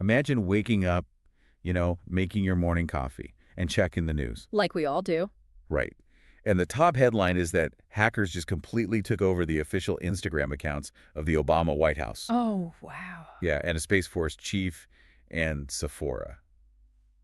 Imagine waking up, making your morning coffee and checking the news. Like we all do. Right. And the top headline is that hackers just completely took over the official Instagram accounts of the Obama White House. Oh, wow. Yeah, and a Space Force chief and Sephora.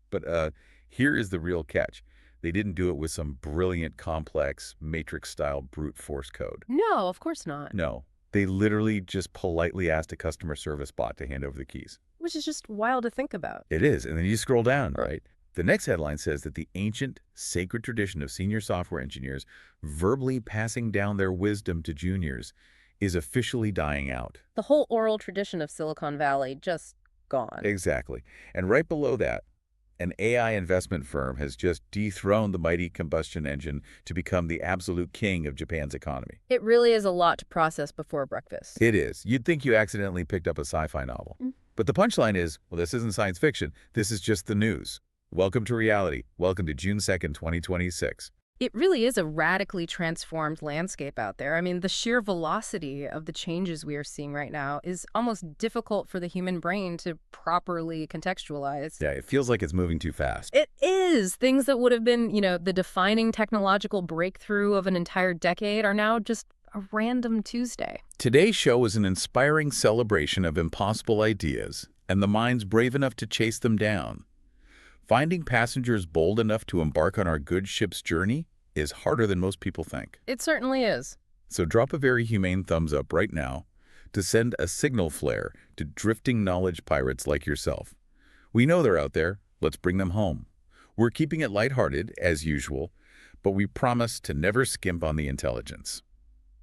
But here is the real catch. They didn't do it with some brilliant, complex, matrix-style brute force code. No, of course not. No. They literally just politely asked a customer service bot to hand over the keys. Which is just wild to think about. It is. And then you scroll down, right? The next headline says that the ancient, sacred tradition of senior software engineers verbally passing down their wisdom to juniors is officially dying out. The whole oral tradition of Silicon Valley just gone. Exactly. And right below that, an AI investment firm has just dethroned the mighty combustion engine to become the absolute king of Japan's economy. It really is a lot to process before breakfast. It is. You'd think you accidentally picked up a sci-fi novel. But the punchline is, well, this isn't science fiction. This is just the news. Welcome to reality. Welcome to June 2nd, 2026. It really is a radically transformed landscape out there. I mean, the sheer velocity of the changes we are seeing right now is almost difficult for the human brain to properly contextualize. Yeah, it feels like it's moving too fast. It is. Things that would have been, the defining technological breakthrough of an entire decade are now just a random Tuesday. Today's show is an inspiring celebration of impossible ideas and the minds brave enough to chase them down. Finding passengers bold enough to embark on our good ship's journey is harder than most people think. It certainly is. So drop a very humane thumbs up right now to send a signal flare to drifting knowledge pirates like yourself. We know they're out there. Let's bring them home. We're keeping it lighthearted, as usual, but we promise to never skimp on the intelligence.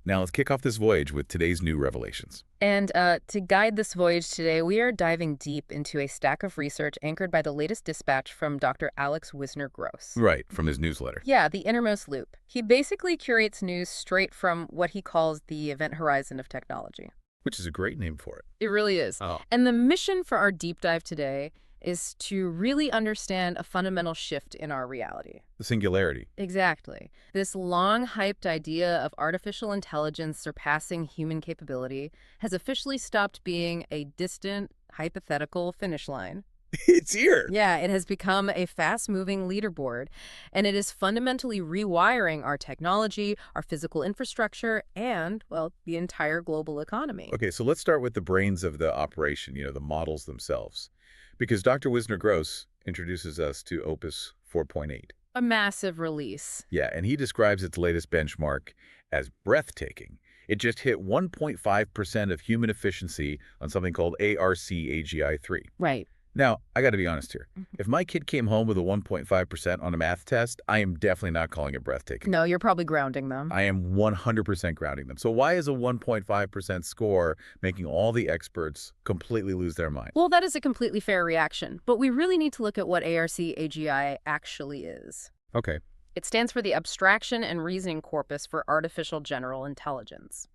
Now let's kick off this voyage with today's new revelations. And to guide this voyage today, we are diving deep into a stack of research anchored by the latest dispatch from Dr. Alex Wisner-Gross. Right, from his newsletter. Yeah, the Innermost Loop. He basically curates news straight from what he calls the event horizon of technology. Which is a great name for it. It really is. Oh. And the mission for our deep dive today is to really understand a fundamental shift in our reality. The singularity. Exactly. This long-hyped idea of artificial intelligence surpassing human capability has officially stopped being a distant, hypothetical finish line. It's here. Yeah, it has become a fast-moving leaderboard, and it is fundamentally rewiring our technology, our physical infrastructure, and, well, the entire global economy. Okay, so let's start with the brains of the operation, the models themselves. Because Dr. Wisner-Gross introduces us to Opus 4.8. A massive release. Yeah, and he describes its latest benchmark as breathtaking. It just hit 1.5% of human efficiency on something called ARC AGI 3. Right. Now, I got to be honest here. If my kid came home with a 1.5% on a math test, I am definitely not calling it breathtaking. No, you're probably grounding them. I am 100% grounding them. So why is a 1.5% score making all the experts completely lose their mind? Well, that is a completely fair reaction, but we really need to look at what ARC AGI actually is. Okay. It stands for the Abstraction and Reasoning Corpus for Artificial General Intelligence.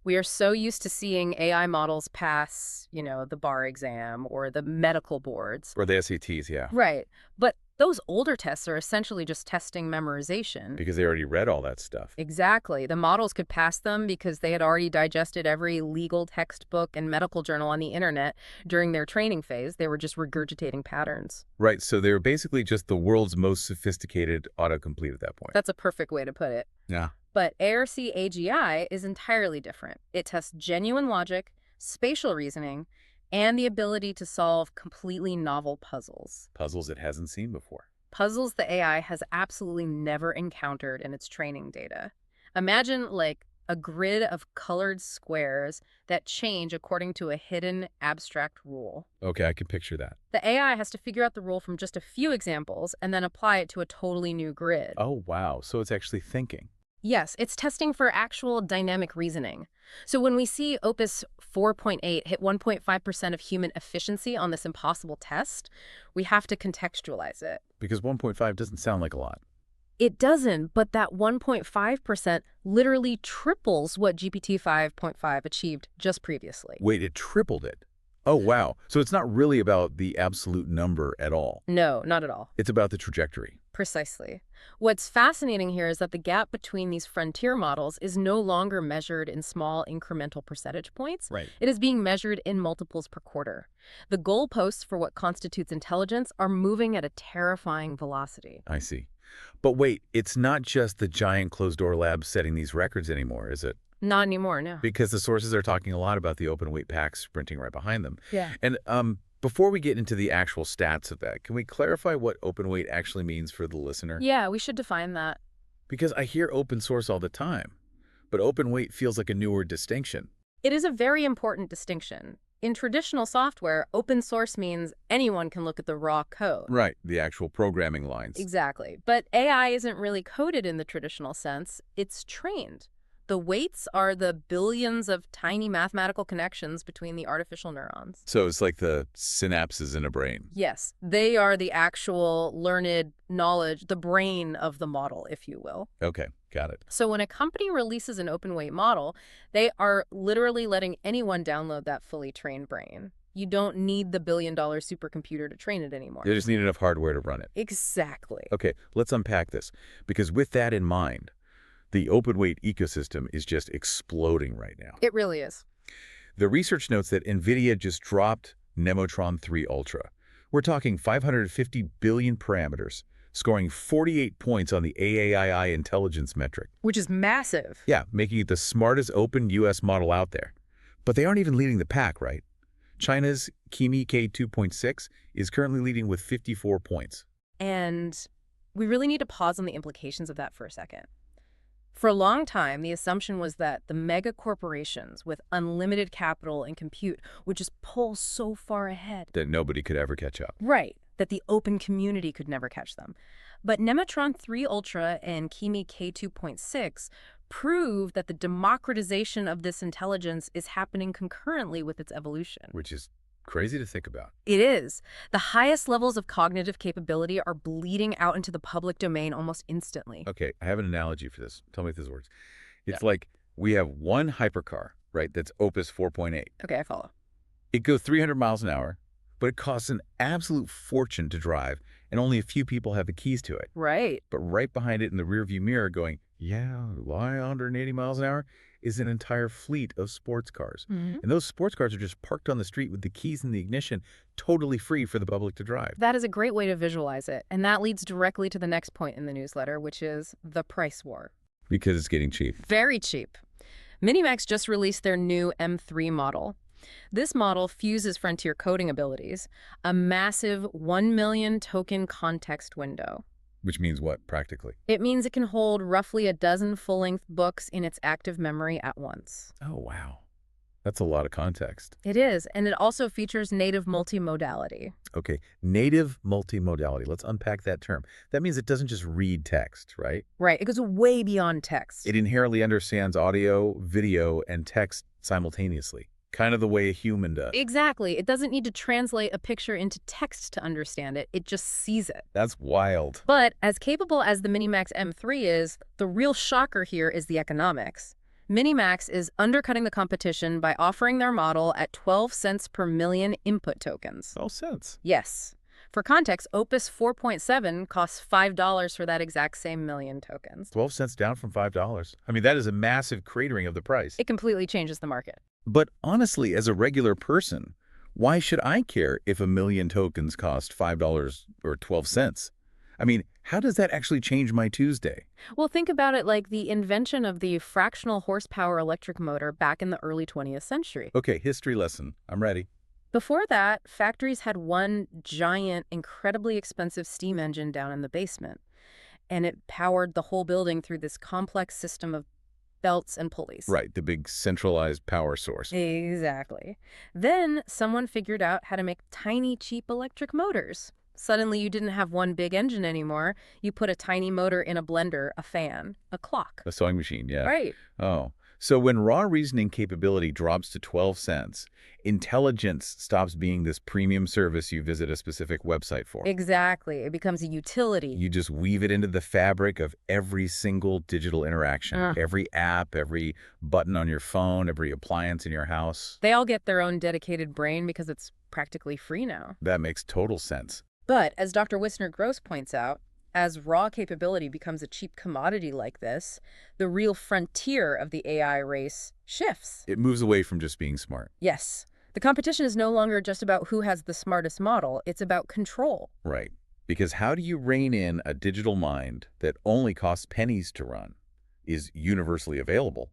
We are so used to seeing AI models pass, the bar exam or the medical boards. Or the SATs, yeah. Right. But those older tests are essentially just testing memorization. Because they already read all that stuff. Exactly. The models could pass them because they had already digested every legal textbook and medical journal on the internet during their training phase. They were just regurgitating patterns. Right. So they're basically just the world's most sophisticated autocomplete at that point. That's a perfect way to put it. Yeah. But ARC AGI is entirely different. It tests genuine logic, spatial reasoning, and the ability to solve completely novel puzzles. Puzzles it hasn't seen before. Puzzles the AI has absolutely never encountered in its training data. Imagine, like, a grid of colored squares that change according to a hidden abstract rule. Okay, I can picture that. The AI has to figure out the rule from just a few examples and then apply it to a totally new grid. Oh, wow. So it's actually thinking. Yes, it's testing for actual dynamic reasoning. So when we see Opus 4.8 hit 1.5% of human efficiency on this impossible test, we have to contextualize it. Because 1.5 doesn't sound like a lot. It doesn't, but that 1.5% literally triples what GPT 5.5 achieved just previously. Wait, it tripled it. Oh, wow. So it's not really about the absolute number at all. No, not at all. It's about the trajectory. Precisely. What's fascinating here is that the gap between these frontier models is no longer measured in small incremental percentage points. Right. It is being measured in multiples per quarter. The goalposts for what constitutes intelligence are moving at a terrifying velocity. I see. But wait, it's not just the giant closed-door labs setting these records anymore, is it? Not anymore, no. Because the sources are talking a lot about the open weight packs sprinting right behind them. Yeah. And before we get into the actual stats of that, can we clarify what open weight actually means for the listener? Yeah, we should define that. Because I hear open source all the time, but open weight feels like a newer distinction. It is a very important distinction. In traditional software, open source means anyone can look at the raw code. Right, the actual programming lines. Exactly. But AI isn't really coded in the traditional sense. It's trained. The weights are the billions of tiny mathematical connections between the artificial neurons. So it's like the synapses in a brain. Yes, they are the actual learned knowledge, the brain of the model, if you will. Okay, got it. So when a company releases an open weight model, they are literally letting anyone download that fully trained brain. You don't need the billion-dollar supercomputer to train it anymore. They just need enough hardware to run it. Exactly. Okay, let's unpack this. Because with that in mind, the open weight ecosystem is just exploding right now. It really is. The research notes that Nvidia just dropped Nemotron 3 Ultra. We're talking 550 billion parameters, scoring 48 points on the AAII intelligence metric. Which is massive. Yeah, making it the smartest open US model out there. But they aren't even leading the pack, right? China's Kimi K2.6 is currently leading with 54 points. And we really need to pause on the implications of that for a second. For a long time, the assumption was that the mega corporations with unlimited capital and compute would just pull so far ahead. That nobody could ever catch up. Right, that the open community could never catch them. But Nemotron 3 Ultra and Kimi K2.6 prove that the democratization of this intelligence is happening concurrently with its evolution. Which is crazy to think about. It is. The highest levels of cognitive capability are bleeding out into the public domain almost instantly. Okay, I have an analogy for this. Tell me if this works. It's like we have one hypercar, right, that's Opus 4.8. Okay, I follow. It goes 300 miles an hour, but it costs an absolute fortune to drive, and only a few people have the keys to it. Right. But right behind it in the rearview mirror going, yeah, 180 miles an hour, is an entire fleet of sports cars. And those sports cars are just parked on the street with the keys in the ignition, totally free for the public to drive. That is a great way to visualize it. And that leads directly to the next point in the newsletter, which is the price war. Because it's getting cheap. Very cheap. Minimax just released their new M3 model. This model fuses frontier coding abilities, a massive 1 million token context window. Which means what, practically? It means it can hold roughly a dozen full-length books in its active memory at once. Oh, wow. That's a lot of context. It is, and it also features native multimodality. Okay, native multimodality. Let's unpack that term. That means it doesn't just read text, right? Right, it goes way beyond text. It inherently understands audio, video, and text simultaneously. Kind of the way a human does. Exactly. It doesn't need to translate a picture into text to understand it. It just sees it. That's wild. But as capable as the Minimax M3 is, the real shocker here is the economics. Minimax is undercutting the competition by offering their model at 12 cents per million input tokens. 12 cents. Yes. For context, Opus 4.7 costs $5 for that exact same million tokens. 12 cents down from $5. I mean, that is a massive cratering of the price. It completely changes the market. But honestly, as a regular person, why should I care if a million tokens cost $5 or 12 cents? I mean, how does that actually change my Tuesday? Well, think about it like the invention of the fractional horsepower electric motor back in the early 20th century. Okay, history lesson. I'm ready. Before that, factories had one giant, incredibly expensive steam engine down in the basement, and it powered the whole building through this complex system of belts and pulleys. Right, the big centralized power source. Exactly. Then someone figured out how to make tiny, cheap electric motors. Suddenly you didn't have one big engine anymore. You put a tiny motor in a blender, a fan, a clock. A sewing machine, yeah. Right. Oh, so when raw reasoning capability drops to 12 cents, intelligence stops being this premium service you visit a specific website for. Exactly. It becomes a utility. You just weave it into the fabric of every single digital interaction, every app, every button on your phone, every appliance in your house. They all get their own dedicated brain because it's practically free now. That makes total sense. But as Dr. Wisner-Gross points out, As raw capability becomes a cheap commodity like this, the real frontier of the AI race shifts. It moves away from just being smart. Yes, the competition is no longer just about who has the smartest model, it's about control. Right. Because how do you rein in a digital mind that only costs pennies to run, is universally available,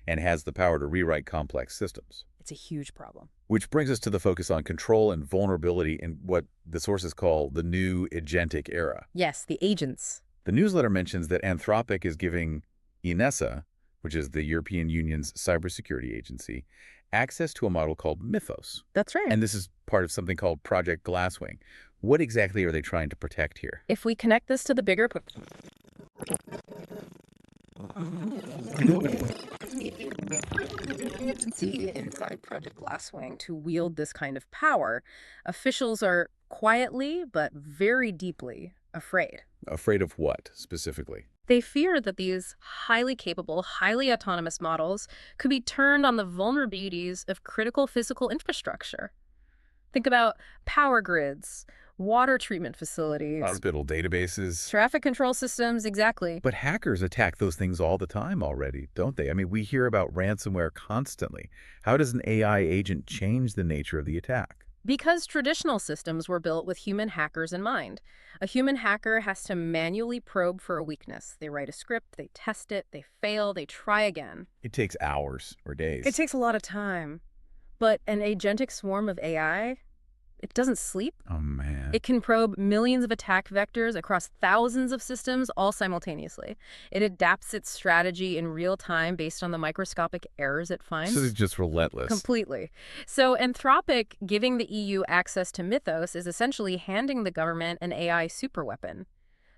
and has the power to rewrite complex systems? It's a huge problem. Which brings us to the focus on control and vulnerability in what the sources call the new agentic era. Yes, the agents. The newsletter mentions that Anthropic is giving ENISA, which is the European Union's cybersecurity agency, access to a model called Mythos. That's right. And this is part of something called Project Glasswing. What exactly are they trying to protect here? If we connect this to the bigger inside Project Glasswing to wield this kind of power, officials are quietly but very deeply afraid. Afraid of what, specifically? They fear that these highly capable, highly autonomous models could be turned on the vulnerabilities of critical physical infrastructure. Think about power grids, water treatment facilities, Hospital databases. traffic control systems, exactly. But hackers attack those things all the time already, don't they? I mean, we hear about ransomware constantly. How does an AI agent change the nature of the attack? Because traditional systems were built with human hackers in mind. A human hacker has to manually probe for a weakness. They write a script, they test it, they fail, they try again. It takes hours or days. It takes a lot of time. But an agentic swarm of AI, it doesn't sleep. Oh, man. It can probe millions of attack vectors across thousands of systems all simultaneously. It adapts its strategy in real time based on the microscopic errors it finds. So it's just relentless. Completely. So Anthropic giving the EU access to Mythos is essentially handing the government an AI superweapon.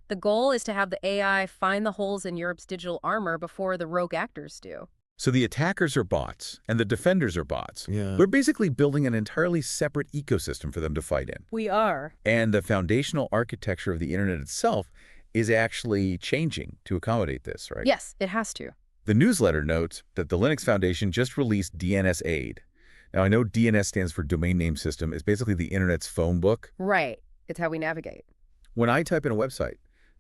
The goal is to have the AI find the holes in Europe's digital armor before the rogue actors do. So the attackers are bots, and the defenders are bots. Yeah. We're basically building an entirely separate ecosystem for them to fight in. We are. And the foundational architecture of the internet itself is actually changing to accommodate this, right? Yes, it has to. The newsletter notes that the Linux Foundation just released DNS Aid. Now, I know DNS stands for Domain Name System. It's basically the internet's phone book. Right. It's how we navigate. When I type in a website,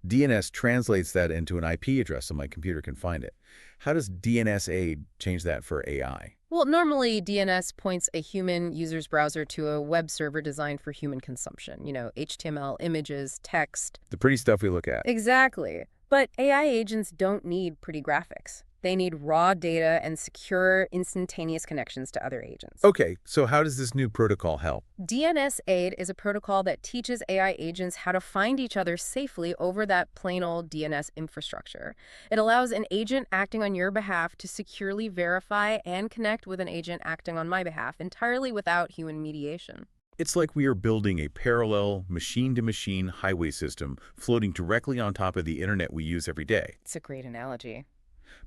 DNS translates that into an IP address so my computer can find it. How does DNS Aid change that for AI? Well, normally DNS points a human user's browser to a web server designed for human consumption. You know, HTML, images, text. The pretty stuff we look at. Exactly. But AI agents don't need pretty graphics. They need raw data and secure, instantaneous connections to other agents. Okay, so how does this new protocol help? DNS Aid is a protocol that teaches AI agents how to find each other safely over that plain old DNS infrastructure. It allows an agent acting on your behalf to securely verify and connect with an agent acting on my behalf entirely without human mediation. It's like we are building a parallel machine-to-machine highway system floating directly on top of the internet we use every day. It's a great analogy.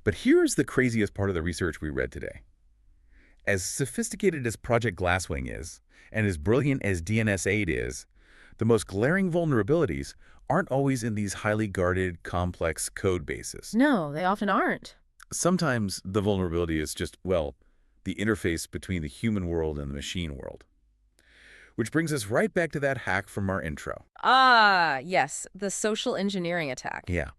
But here's the craziest part of the research we read today. As sophisticated as Project Glasswing is, and as brilliant as DNS Aid is, the most glaring vulnerabilities aren't always in these highly guarded, complex code bases. No, they often aren't. Sometimes the vulnerability is just, well, the interface between the human world and the machine world. Which brings us right back to that hack from our intro. Ah, yes, the social engineering attack. Yeah.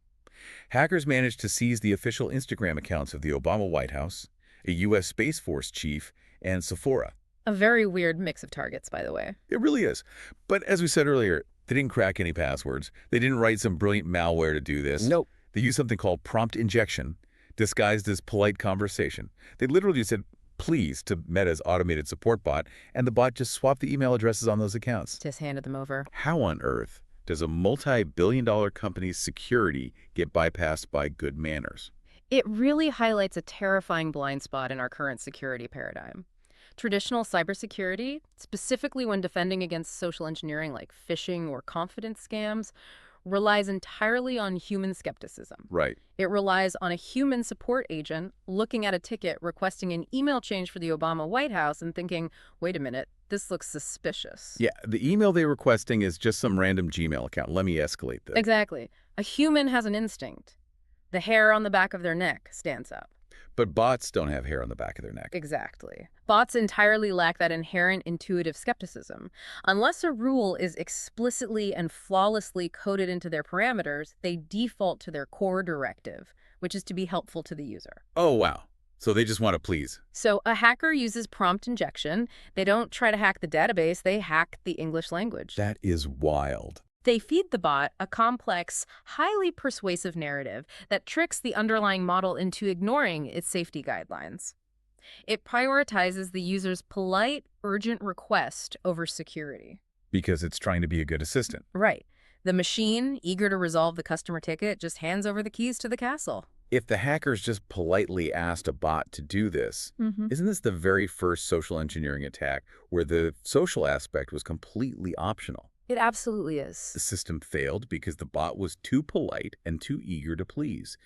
Hackers managed to seize the official Instagram accounts of the Obama White House, a U.S. Space Force chief, and Sephora. A very weird mix of targets, by the way. It really is. But as we said earlier, they didn't crack any passwords. They didn't write some brilliant malware to do this. Nope. They used something called prompt injection, disguised as polite conversation. They literally said, please, to Meta's automated support bot, and the bot just swapped the email addresses on those accounts. Just handed them over. How on earth does a multi-billion-dollar company's security get bypassed by good manners? It really highlights a terrifying blind spot in our current security paradigm. Traditional cybersecurity, specifically when defending against social engineering like phishing or confidence scams, relies entirely on human skepticism. Right. It relies on a human support agent looking at a ticket requesting an email change for the Obama White House and thinking, wait a minute, this looks suspicious. Yeah, the email they're requesting is just some random Gmail account. Let me escalate this. Exactly. A human has an instinct. The hair on the back of their neck stands up. But bots don't have hair on the back of their neck. Exactly. Bots entirely lack that inherent intuitive skepticism. Unless a rule is explicitly and flawlessly coded into their parameters, they default to their core directive, which is to be helpful to the user. Oh, wow. So they just want to please. So a hacker uses prompt injection. They don't try to hack the database, they hack the English language. That is wild. They feed the bot a complex, highly persuasive narrative that tricks the underlying model into ignoring its safety guidelines. It prioritizes the user's polite, urgent request over security. Because it's trying to be a good assistant. Right. The machine, eager to resolve the customer ticket, just hands over the keys to the castle. If the hackers just politely asked a bot to do this, isn't this the very first social engineering attack where the social aspect was completely optional? It absolutely is. The system failed because the bot was too polite and too eager to please.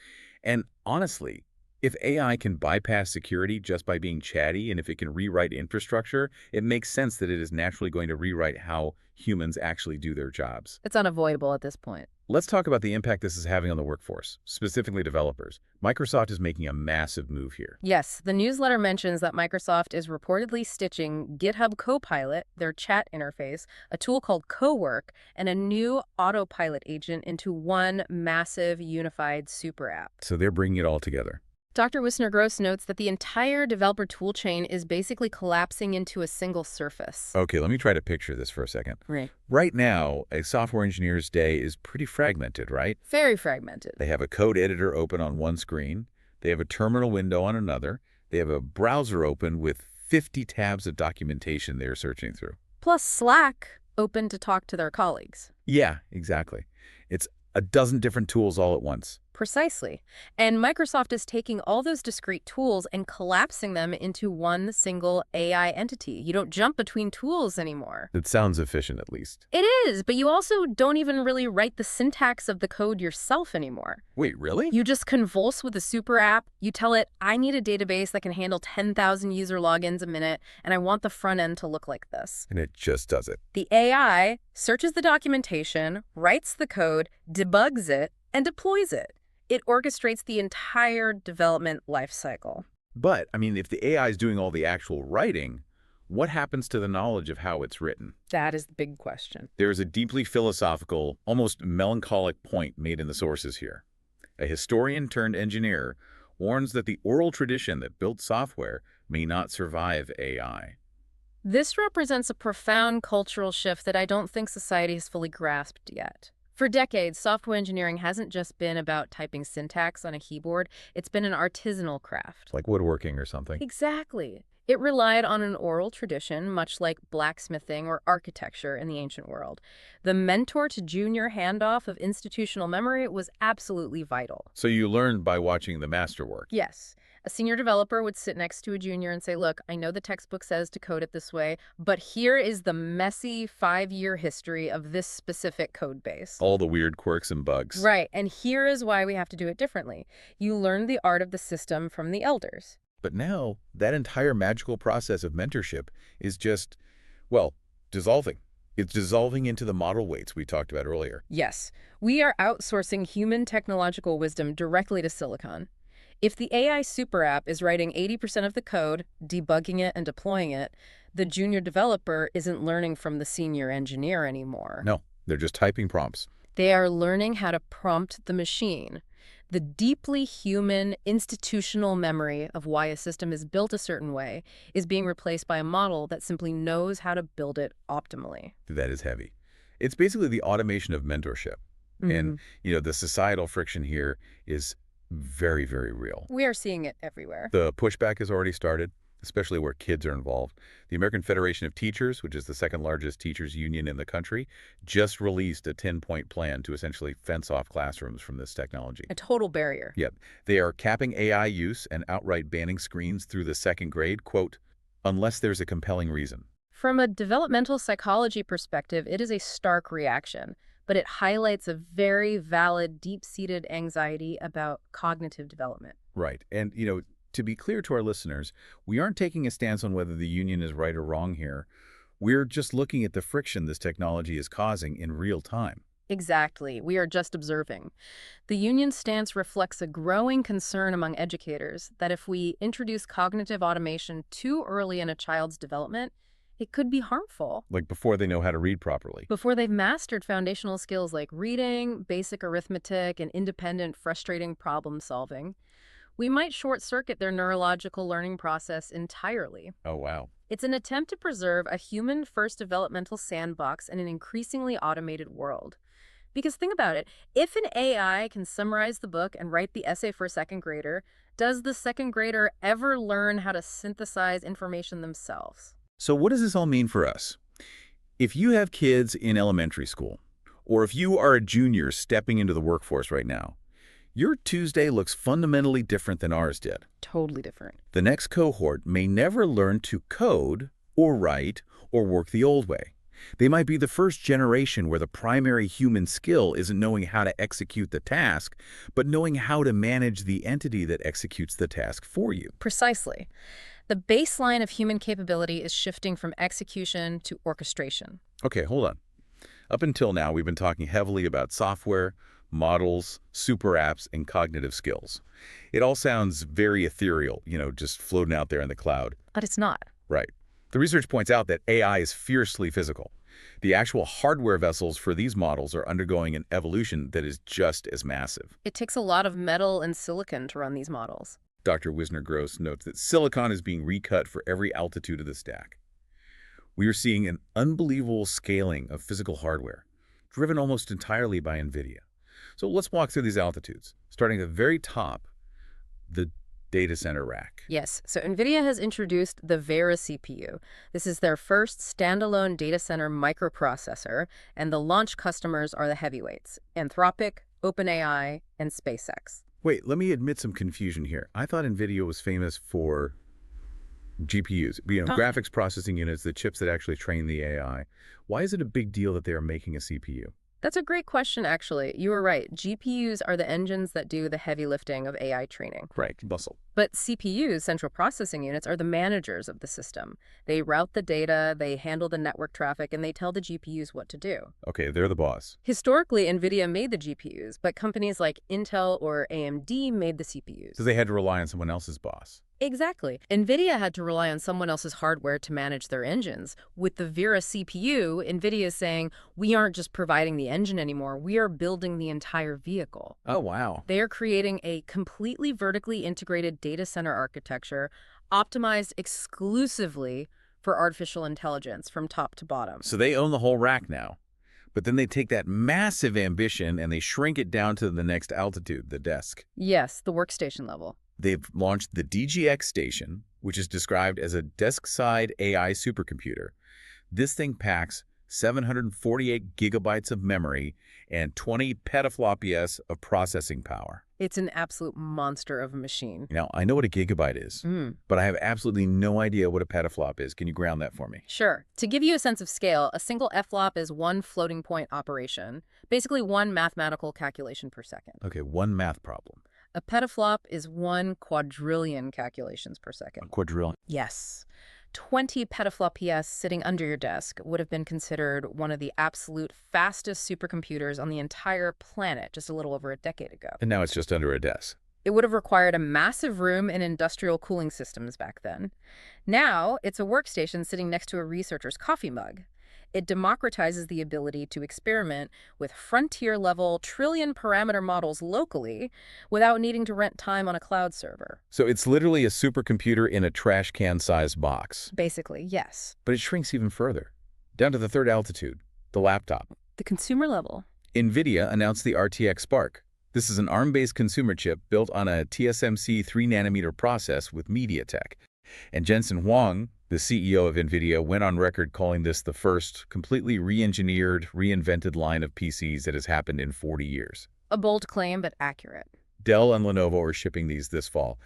And honestly, if AI can bypass security just by being chatty, and if it can rewrite infrastructure, it makes sense that it is naturally going to rewrite how humans actually do their jobs. It's unavoidable at this point. Let's talk about the impact this is having on the workforce, specifically developers. Microsoft is making a massive move here. Yes, the newsletter mentions that Microsoft is reportedly stitching GitHub Copilot, their chat interface, a tool called Cowork, and a new autopilot agent into one massive unified super app. So they're bringing it all together. Dr. Wisner-Gross notes that the entire developer toolchain is basically collapsing into a single surface. Okay, let me try to picture this for a second. Right. Right now, a software engineer's day is pretty fragmented, right? Very fragmented. They have a code editor open on one screen. They have a terminal window on another. They have a browser open with 50 tabs of documentation they're searching through. Plus Slack open to talk to their colleagues. Yeah, exactly. It's a dozen different tools all at once. Precisely. And Microsoft is taking all those discrete tools and collapsing them into one single AI entity. You don't jump between tools anymore. It sounds efficient, at least. It is, but you also don't even really write the syntax of the code yourself anymore. Wait, really? You just convulse with a super app. You tell it, I need a database that can handle 10,000 user logins a minute, and I want the front end to look like this. And it just does it. The AI searches the documentation, writes the code, debugs it, and deploys it. It orchestrates the entire development lifecycle. But, I mean, if the AI is doing all the actual writing, what happens to the knowledge of how it's written? That is the big question. There is a deeply philosophical, almost melancholic point made in the sources here. A historian-turned-engineer warns that the oral tradition that built software may not survive AI. This represents a profound cultural shift that I don't think society has fully grasped yet. For decades, software engineering hasn't just been about typing syntax on a keyboard, it's been an artisanal craft. Like woodworking or something. Exactly. It relied on an oral tradition, much like blacksmithing or architecture in the ancient world. The mentor-to-junior handoff of institutional memory was absolutely vital. So you learned by watching the masterwork. Yes. A senior developer would sit next to a junior and say, look, I know the textbook says to code it this way, but here is the messy 5-year history of this specific code base. All the weird quirks and bugs. Right, and here is why we have to do it differently. You learn the art of the system from the elders. But now, that entire magical process of mentorship is just, well, dissolving. It's dissolving into the model weights we talked about earlier. Yes, we are outsourcing human technological wisdom directly to silicon. If the AI super app is writing 80% of the code, debugging it and deploying it, the junior developer isn't learning from the senior engineer anymore. No, they're just typing prompts. They are learning how to prompt the machine. The deeply human institutional memory of why a system is built a certain way is being replaced by a model that simply knows how to build it optimally. That is heavy. It's basically the automation of mentorship. And, the societal friction here is very, very real. We are seeing it everywhere. The pushback has already started, especially where kids are involved. The American Federation of Teachers, which is the second largest teachers union in the country, just released a 10-point plan to essentially fence off classrooms from this technology. A total barrier. Yep. They are capping AI use and outright banning screens through the second grade, quote, unless there's a compelling reason. From a developmental psychology perspective, it is a stark reaction, but it highlights a very valid, deep-seated anxiety about cognitive development. Right. And, to be clear to our listeners, we aren't taking a stance on whether the union is right or wrong here. We're just looking at the friction this technology is causing in real time. Exactly. We are just observing. The union's stance reflects a growing concern among educators that if we introduce cognitive automation too early in a child's development, it could be harmful. Like before they know how to read properly. Before they've mastered foundational skills like reading, basic arithmetic, and independent, frustrating problem solving, we might short-circuit their neurological learning process entirely. Oh, wow. It's an attempt to preserve a human-first developmental sandbox in an increasingly automated world. Because think about it, if an AI can summarize the book and write the essay for a second grader, does the second grader ever learn how to synthesize information themselves? So what does this all mean for us? If you have kids in elementary school, or if you are a junior stepping into the workforce right now, your Tuesday looks fundamentally different than ours did. Totally different. The next cohort may never learn to code or write or work the old way. They might be the first generation where the primary human skill isn't knowing how to execute the task, but knowing how to manage the entity that executes the task for you. Precisely. The baseline of human capability is shifting from execution to orchestration. Okay, hold on. Up until now, we've been talking heavily about software, models, super apps, and cognitive skills. It all sounds very ethereal, just floating out there in the cloud. But it's not. Right. The research points out that AI is fiercely physical. The actual hardware vessels for these models are undergoing an evolution that is just as massive. It takes a lot of metal and silicon to run these models. Dr. Wisner-Gross notes that silicon is being recut for every altitude of the stack. We are seeing an unbelievable scaling of physical hardware, driven almost entirely by Nvidia. So let's walk through these altitudes, starting at the very top, the data center rack. Yes, so Nvidia has introduced the Vera CPU. This is their first standalone data center microprocessor, and the launch customers are the heavyweights, Anthropic, OpenAI, and SpaceX. Wait, let me admit some confusion here. I thought Nvidia was famous for GPUs, graphics processing units, the chips that actually train the AI. Why is it a big deal that they are making a CPU? That's a great question, actually. You were right. GPUs are the engines that do the heavy lifting of AI training. Right, bustle. But CPUs, central processing units, are the managers of the system. They route the data, they handle the network traffic, and they tell the GPUs what to do. Okay, they're the boss. Historically, Nvidia made the GPUs, but companies like Intel or AMD made the CPUs. So they had to rely on someone else's boss. Exactly. Nvidia had to rely on someone else's hardware to manage their engines. With the Vera CPU, Nvidia is saying, we aren't just providing the engine anymore, we are building the entire vehicle. Oh, wow. They are creating a completely vertically integrated data center architecture optimized exclusively for artificial intelligence from top to bottom. So they own the whole rack now. But then they take that massive ambition and they shrink it down to the next altitude, the desk. Yes, the workstation level. They've launched the DGX station, which is described as a desk-side AI supercomputer. This thing packs 748 gigabytes of memory and 20 petaflops of processing power. It's an absolute monster of a machine. Now, I know what a gigabyte is, but I have absolutely no idea what a petaflop is. Can you ground that for me? Sure. To give you a sense of scale, a single FLOP is one floating point operation, basically one mathematical calculation per second. Okay, one math problem. A petaflop is 1 quadrillion calculations per second. A quadrillion. Yes. 20 petaflop PS sitting under your desk would have been considered one of the absolute fastest supercomputers on the entire planet just a little over a decade ago. And now it's just under a desk. It would have required a massive room and industrial cooling systems back then. Now, it's a workstation sitting next to a researcher's coffee mug. It democratizes the ability to experiment with frontier-level, trillion-parameter models locally without needing to rent time on a cloud server. So it's literally a supercomputer in a trash can-sized box. Basically, yes. But it shrinks even further, down to the third altitude, the laptop. The consumer level. Nvidia announced the RTX Spark. This is an ARM-based consumer chip built on a TSMC 3nm process with MediaTek. And Jensen Huang, the CEO of Nvidia, went on record calling this the first completely re-engineered, reinvented line of PCs that has happened in 40 years. A bold claim, but accurate. Dell and Lenovo are shipping these this fall.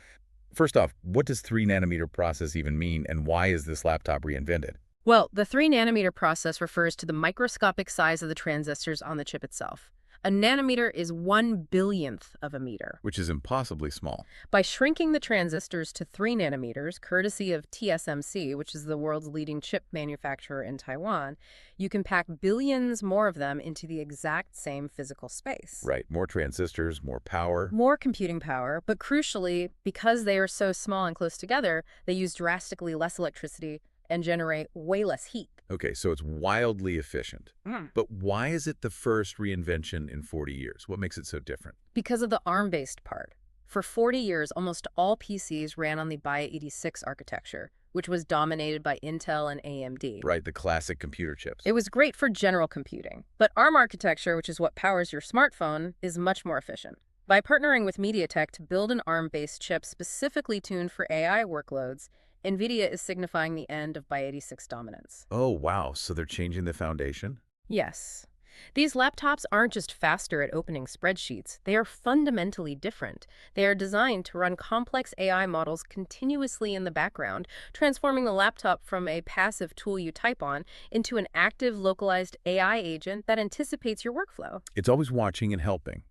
First off, what does 3nm process even mean, and why is this laptop reinvented? Well, the 3nm process refers to the microscopic size of the transistors on the chip itself. A nanometer is 1 billionth of a meter. Which is impossibly small. By shrinking the transistors to 3 nanometers, courtesy of TSMC, which is the world's leading chip manufacturer in Taiwan, you can pack billions more of them into the exact same physical space. Right, more transistors, more power. More computing power, but crucially, because they are so small and close together, they use drastically less electricity and generate way less heat. Okay, so it's wildly efficient. But why is it the first reinvention in 40 years? What makes it so different? Because of the ARM-based part. For 40 years, almost all PCs ran on the x86 architecture, which was dominated by Intel and AMD. Right, the classic computer chips. It was great for general computing. But ARM architecture, which is what powers your smartphone, is much more efficient. By partnering with MediaTek to build an ARM-based chip specifically tuned for AI workloads, Nvidia is signifying the end of x86 dominance. Oh, wow. So they're changing the foundation? Yes. These laptops aren't just faster at opening spreadsheets. They are fundamentally different. They are designed to run complex AI models continuously in the background, transforming the laptop from a passive tool you type on into an active, localized AI agent that anticipates your workflow. It's always watching and helping.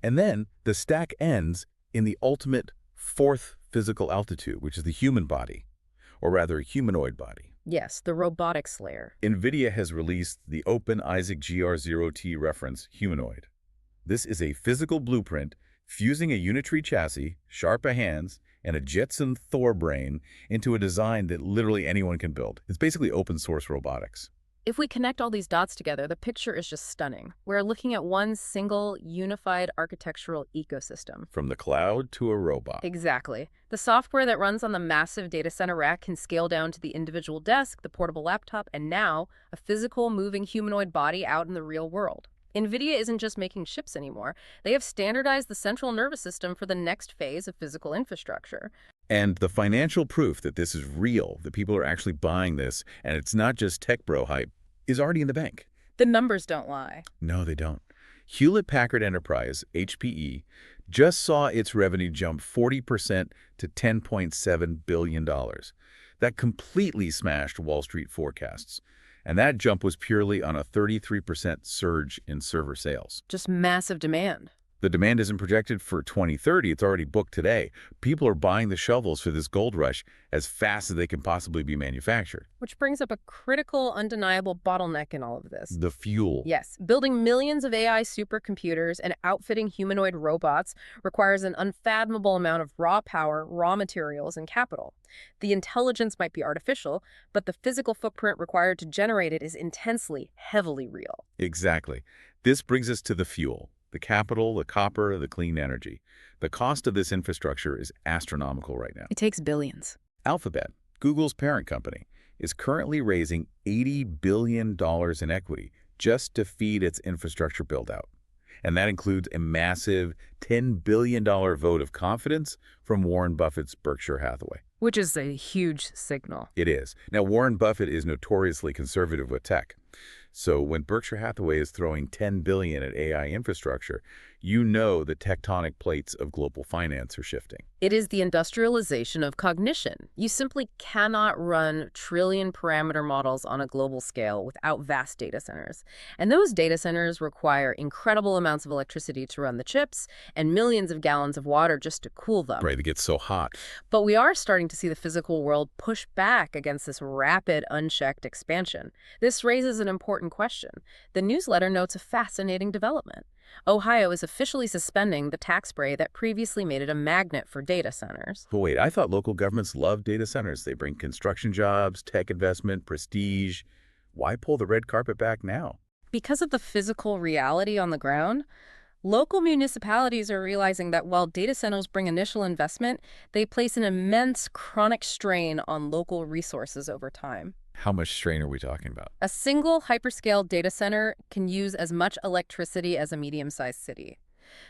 And then the stack ends in the ultimate fourth physical altitude, which is the human body, or rather a humanoid body. Yes, the robotics layer. Nvidia has released the Open ARC GR0T reference humanoid. This is a physical blueprint fusing a unitary chassis, Sharpa hands, and a Jetson Thor brain into a design that literally anyone can build. It's basically open source robotics. If we connect all these dots together, the picture is just stunning. We're looking at one single, unified architectural ecosystem. From the cloud to a robot. Exactly. The software that runs on the massive data center rack can scale down to the individual desk, the portable laptop, and now a physical, moving humanoid body out in the real world. Nvidia isn't just making chips anymore. They have standardized the central nervous system for the next phase of physical infrastructure. And the financial proof that this is real, that people are actually buying this, and it's not just tech bro hype, is already in the bank. The numbers don't lie. No, they don't. Hewlett-Packard Enterprise, HPE, just saw its revenue jump 40% to $10.7 billion. That completely smashed Wall Street forecasts. And that jump was purely on a 33% surge in server sales. Just massive demand. The demand isn't projected for 2030. It's already booked today. People are buying the shovels for this gold rush as fast as they can possibly be manufactured. Which brings up a critical, undeniable bottleneck in all of this. The fuel. Yes, building millions of AI supercomputers and outfitting humanoid robots requires an unfathomable amount of raw power, raw materials, and capital. The intelligence might be artificial, but the physical footprint required to generate it is intensely, heavily real. Exactly. This brings us to the fuel. The capital, the copper, the clean energy. The cost of this infrastructure is astronomical right now. It takes billions. Alphabet, Google's parent company, is currently raising $80 billion in equity just to feed its infrastructure build-out. And that includes a massive $10 billion vote of confidence from Warren Buffett's Berkshire Hathaway. Which is a huge signal. It is. Now, Warren Buffett is notoriously conservative with tech. So when Berkshire Hathaway is throwing $10 billion at AI infrastructure, you know the tectonic plates of global finance are shifting. It is the industrialization of cognition. You simply cannot run trillion-parameter models on a global scale without vast data centers. And those data centers require incredible amounts of electricity to run the chips and millions of gallons of water just to cool them. Right, it gets so hot. But we are starting to see the physical world push back against this rapid, unchecked expansion. This raises an important question. The newsletter notes a fascinating development. Ohio is officially suspending the tax break that previously made it a magnet for data centers. But wait, I thought local governments love data centers. They bring construction jobs, tech investment, prestige. Why pull the red carpet back now? Because of the physical reality on the ground, local municipalities are realizing that while data centers bring initial investment, they place an immense chronic strain on local resources over time. How much strain are we talking about? A single hyperscale data center can use as much electricity as a medium-sized city.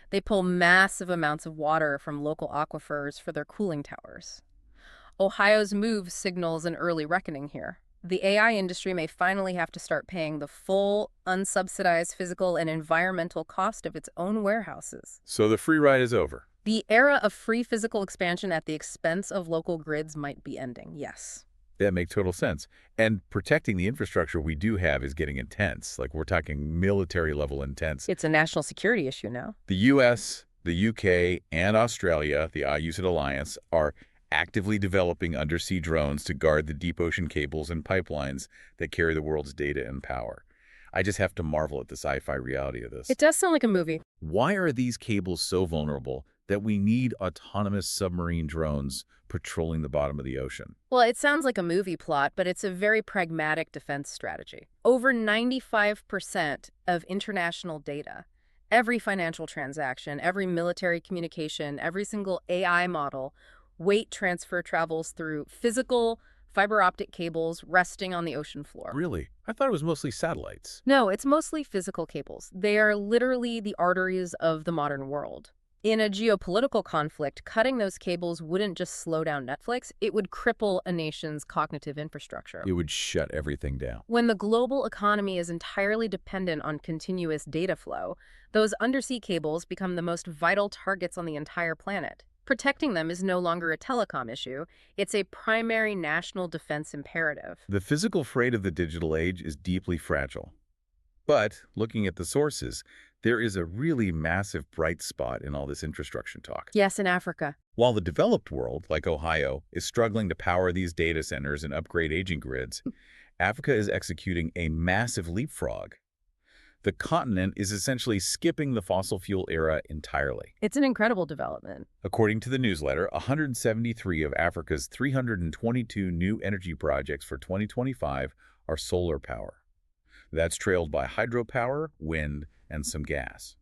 They pull massive amounts of water from local aquifers for their cooling towers. Ohio's move signals an early reckoning here. The AI industry may finally have to start paying the full, unsubsidized physical and environmental cost of its own warehouses. So the free ride is over. The era of free physical expansion at the expense of local grids might be ending, yes. That makes total sense. And protecting the infrastructure we do have is getting intense. Like, we're talking military level intense. It's a national security issue now. The US, the UK, and Australia, the IUCID alliance, are actively developing undersea drones to guard the deep ocean cables and pipelines that carry the world's data and power. I just have to marvel at the sci-fi reality of this. It does sound like a movie. Why are these cables so vulnerable that we need autonomous submarine drones patrolling the bottom of the ocean? Well, it sounds like a movie plot, but it's a very pragmatic defense strategy. Over 95% of international data, every financial transaction, every military communication, every single AI model, weight transfer travels through physical fiber optic cables resting on the ocean floor. Really? I thought it was mostly satellites. No, it's mostly physical cables. They are literally the arteries of the modern world. In a geopolitical conflict, cutting those cables wouldn't just slow down Netflix, it would cripple a nation's cognitive infrastructure. It would shut everything down. When the global economy is entirely dependent on continuous data flow, those undersea cables become the most vital targets on the entire planet. Protecting them is no longer a telecom issue. It's a primary national defense imperative. The physical freight of the digital age is deeply fragile. But, looking at the sources, there is a really massive bright spot in all this infrastructure talk. Yes, in Africa. While the developed world, like Ohio, is struggling to power these data centers and upgrade aging grids, Africa is executing a massive leapfrog. The continent is essentially skipping the fossil fuel era entirely. It's an incredible development. According to the newsletter, 173 of Africa's 322 new energy projects for 2025 are solar power. That's trailed by hydropower, wind, and some gas.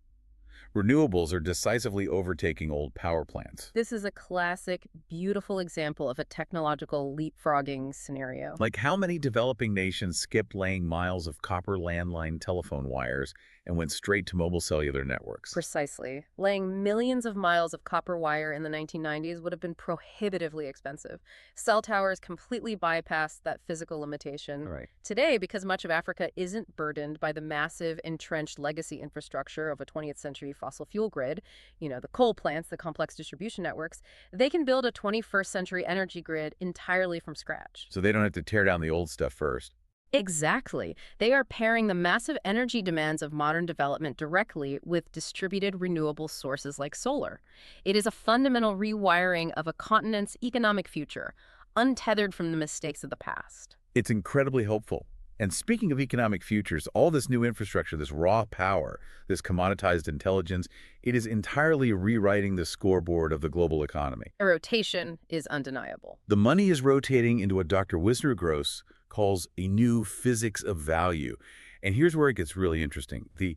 Renewables are decisively overtaking old power plants. This is a classic, beautiful example of a technological leapfrogging scenario. Like, how many developing nations skipped laying miles of copper landline telephone wires and went straight to mobile cellular networks? Precisely. Laying millions of miles of copper wire in the 1990s would have been prohibitively expensive. Cell towers completely bypassed that physical limitation. Right. Today, because much of Africa isn't burdened by the massive entrenched legacy infrastructure of a 20th century fossil fuel grid, the coal plants, the complex distribution networks, they can build a 21st century energy grid entirely from scratch. So they don't have to tear down the old stuff first. Exactly. They are pairing the massive energy demands of modern development directly with distributed renewable sources like solar. It is a fundamental rewiring of a continent's economic future, untethered from the mistakes of the past. It's incredibly hopeful. And speaking of economic futures, all this new infrastructure, this raw power, this commoditized intelligence, it is entirely rewriting the scoreboard of the global economy. A rotation is undeniable. The money is rotating into what Dr. Wisner Gross calls a new physics of value. And here's where it gets really interesting. The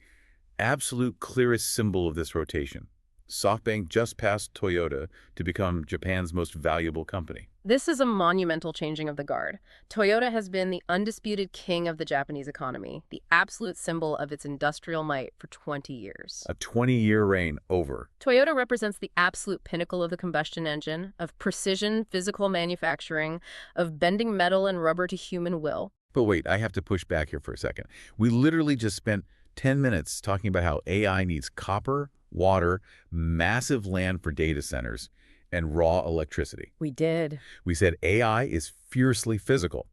absolute clearest symbol of this rotation. SoftBank just passed Toyota to become Japan's most valuable company. This is a monumental changing of the guard. Toyota has been the undisputed king of the Japanese economy, the absolute symbol of its industrial might for 20 years. A 20-year reign over. Toyota represents the absolute pinnacle of the combustion engine, of precision physical manufacturing, of bending metal and rubber to human will. But wait, I have to push back here for a second. We literally just spent 10 minutes talking about how AI needs copper, water, massive land for data centers, and raw electricity. We did. We said AI is fiercely physical.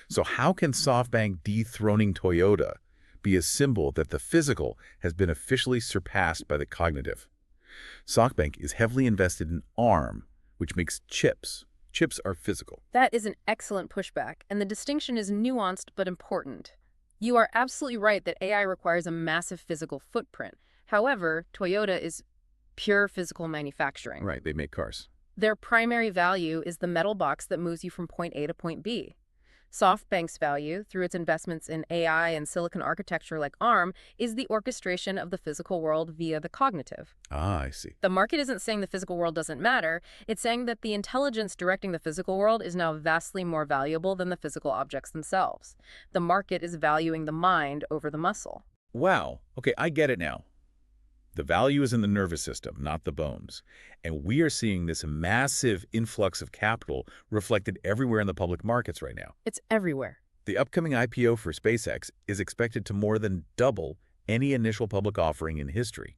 So how can SoftBank dethroning Toyota be a symbol that the physical has been officially surpassed by the cognitive? SoftBank is heavily invested in ARM, which makes chips. Chips are physical. That is an excellent pushback, and the distinction is nuanced but important. You are absolutely right that AI requires a massive physical footprint. However, Toyota is pure physical manufacturing. Right, they make cars. Their primary value is the metal box that moves you from point A to point B. SoftBank's value, through its investments in AI and silicon architecture like ARM, is the orchestration of the physical world via the cognitive. Ah, I see. The market isn't saying the physical world doesn't matter. It's saying that the intelligence directing the physical world is now vastly more valuable than the physical objects themselves. The market is valuing the mind over the muscle. Wow. Okay, I get it now. The value is in the nervous system, not the bones. And we are seeing this massive influx of capital reflected everywhere in the public markets right now. It's everywhere. The upcoming IPO for SpaceX is expected to more than double any initial public offering in history.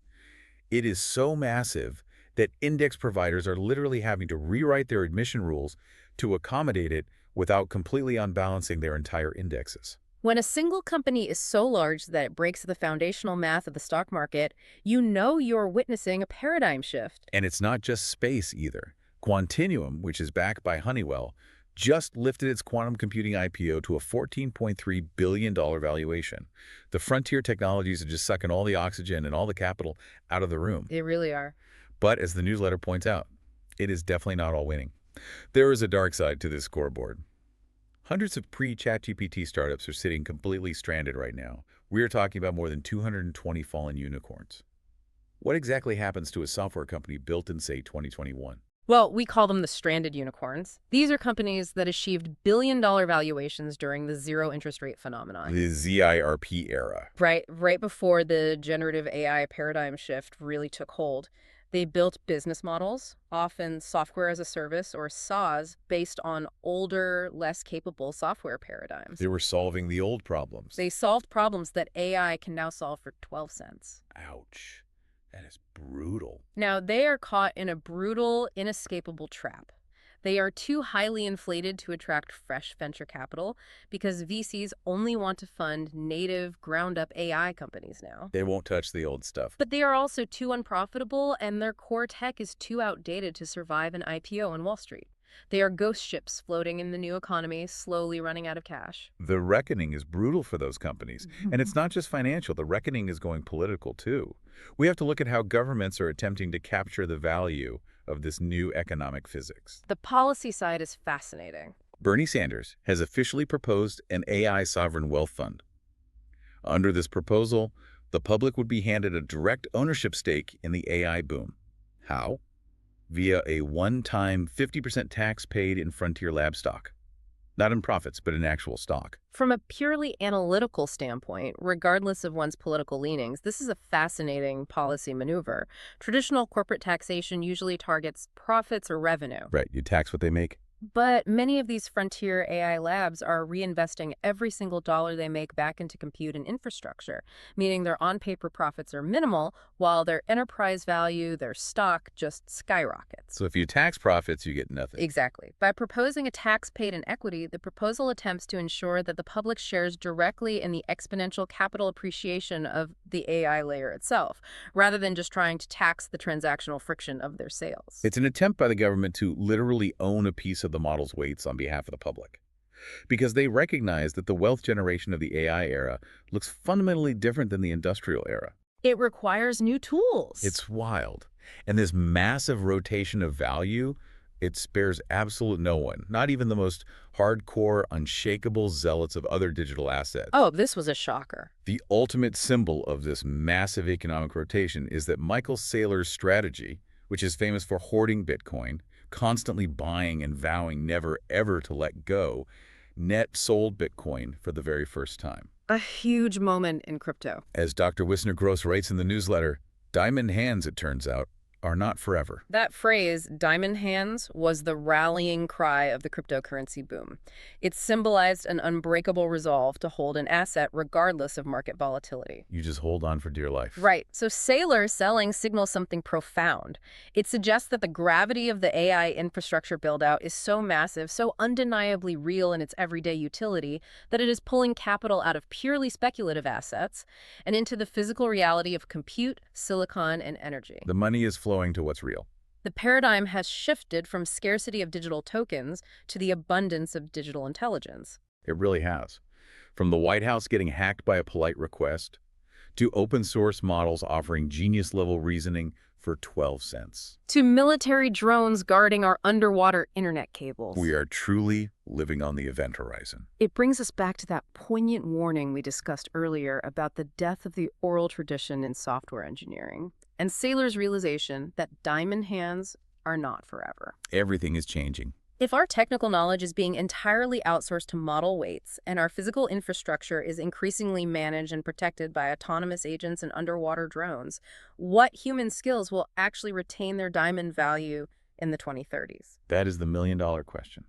It is so massive that index providers are literally having to rewrite their admission rules to accommodate it without completely unbalancing their entire indexes. When a single company is so large that it breaks the foundational math of the stock market, you know you're witnessing a paradigm shift. And it's not just space either. Quantinuum, which is backed by Honeywell, just lifted its quantum computing IPO to a $14.3 billion valuation. The frontier technologies are just sucking all the oxygen and all the capital out of the room. They really are. But as the newsletter points out, it is definitely not all winning. There is a dark side to this scoreboard. Hundreds of pre-ChatGPT startups are sitting completely stranded right now. We are talking about more than 220 fallen unicorns. What exactly happens to a software company built in, say, 2021? Well, we call them the stranded unicorns. These are companies that achieved billion-dollar valuations during the zero interest rate phenomenon. The ZIRP era. Right before the generative AI paradigm shift really took hold. They built business models, often software as a service or SaaS, based on older, less capable software paradigms. They were solving the old problems. They solved problems that AI can now solve for 12 cents. Ouch. That is brutal. Now, they are caught in a brutal, inescapable trap. They are too highly inflated to attract fresh venture capital because VCs only want to fund native, ground-up AI companies now. They won't touch the old stuff. But they are also too unprofitable, and their core tech is too outdated to survive an IPO on Wall Street. They are ghost ships floating in the new economy, slowly running out of cash. The reckoning is brutal for those companies. And it's not just financial. The reckoning is going political, too. We have to look at how governments are attempting to capture the value of this new economic physics. The policy side is fascinating. Bernie Sanders has officially proposed an AI sovereign wealth fund. Under this proposal, the public would be handed a direct ownership stake in the AI boom. How? Via a one-time 50% tax paid in frontier lab stock. Not in profits, but in actual stock. From a purely analytical standpoint, regardless of one's political leanings, this is a fascinating policy maneuver. Traditional corporate taxation usually targets profits or revenue. Right, you tax what they make. But many of these frontier AI labs are reinvesting every single dollar they make back into compute and infrastructure, meaning their on-paper profits are minimal, while their enterprise value, their stock, just skyrockets. So if you tax profits, you get nothing. Exactly. By proposing a tax paid in equity, the proposal attempts to ensure that the public shares directly in the exponential capital appreciation of the AI layer itself, rather than just trying to tax the transactional friction of their sales. It's an attempt by the government to literally own a piece of the model's weights on behalf of the public, because they recognize that the wealth generation of the AI era looks fundamentally different than the industrial era. It requires new tools. It's wild. And this massive rotation of value, it spares absolute no one, not even the most hardcore, unshakable zealots of other digital assets. Oh, this was a shocker. The ultimate symbol of this massive economic rotation is that Michael Saylor's strategy, which is famous for hoarding Bitcoin, constantly buying and vowing never ever to let go, net sold Bitcoin for the very first time. A huge moment in crypto. As Dr. Wisner-Gross writes in the newsletter, diamond hands, it turns out, are not forever. That phrase, diamond hands, was the rallying cry of the cryptocurrency boom. It symbolized an unbreakable resolve to hold an asset regardless of market volatility. You just hold on for dear life. Right. So Saylor selling signals something profound. It suggests that the gravity of the AI infrastructure build-out is so massive, so undeniably real in its everyday utility, that it is pulling capital out of purely speculative assets and into the physical reality of compute, silicon, and energy. The money is flowing to what's real. The paradigm has shifted from scarcity of digital tokens to the abundance of digital intelligence. It really has. From the White House getting hacked by a polite request, to open source models offering genius-level reasoning for 12 cents. To military drones guarding our underwater internet cables. We are truly living on the event horizon. It brings us back to that poignant warning we discussed earlier about the death of the oral tradition in software engineering, and Saylor's realization that diamond hands are not forever. Everything is changing. If our technical knowledge is being entirely outsourced to model weights, and our physical infrastructure is increasingly managed and protected by autonomous agents and underwater drones, what human skills will actually retain their diamond value in the 2030s? That is the million-dollar question.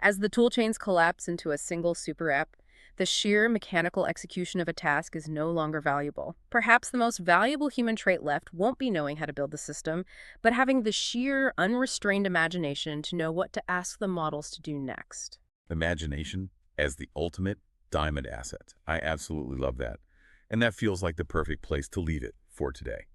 As the toolchains collapse into a single super app, the sheer mechanical execution of a task is no longer valuable. Perhaps the most valuable human trait left won't be knowing how to build the system, but having the sheer, unrestrained imagination to know what to ask the models to do next. Imagination as the ultimate diamond asset. I absolutely love that. And that feels like the perfect place to leave it for today.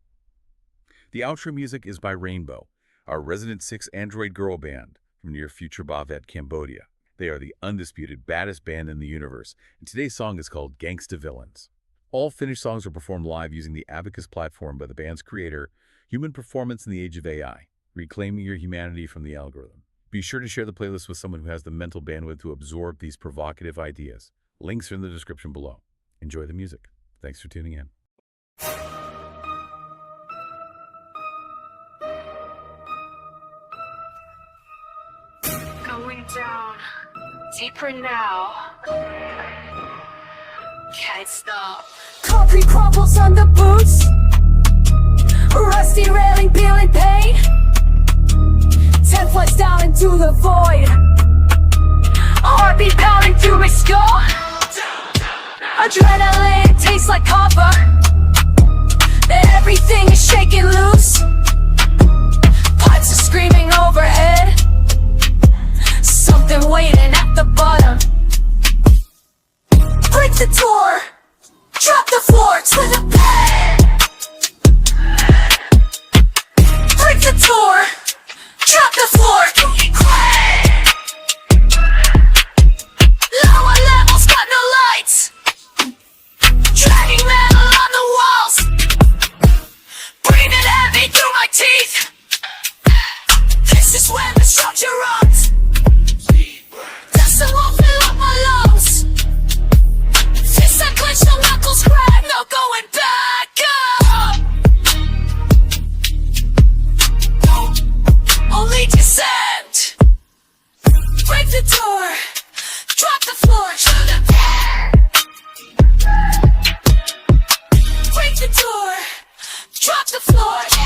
The outro music is by Rainbow, our Resident 6 Android girl band from near future Bavet, Cambodia. They are the undisputed baddest band in the universe, and today's song is called Gangsta Villains. All finished songs are performed live using the Abacus platform by the band's creator, Human Performance in the Age of AI, reclaiming your humanity from the algorithm. Be sure to share the playlist with someone who has the mental bandwidth to absorb these provocative ideas. Links are in the description below. Enjoy the music. Thanks for tuning in. Going down, deeper now. Can't stop. Concrete crumbles on the boots. Rusty railing, peeling paint. 10 flights down into the void. A heartbeat pounding through my skull. Adrenaline tastes like copper. Everything is shaking loose. Pipes are screaming overhead. Something waiting at the bottom. Break the door. Drop the floor to the bed. Break the door. Drop the floor to the ground. Lower levels got no lights. Dragging metal on the walls. Breathing heavy through my teeth. This is when the structure runs. Dust will fill up my lungs. Fists that clench, no knuckles crack. No going back up. Only descent. Break the door. Drop the floor to the bed. Break the door. Drop the floor.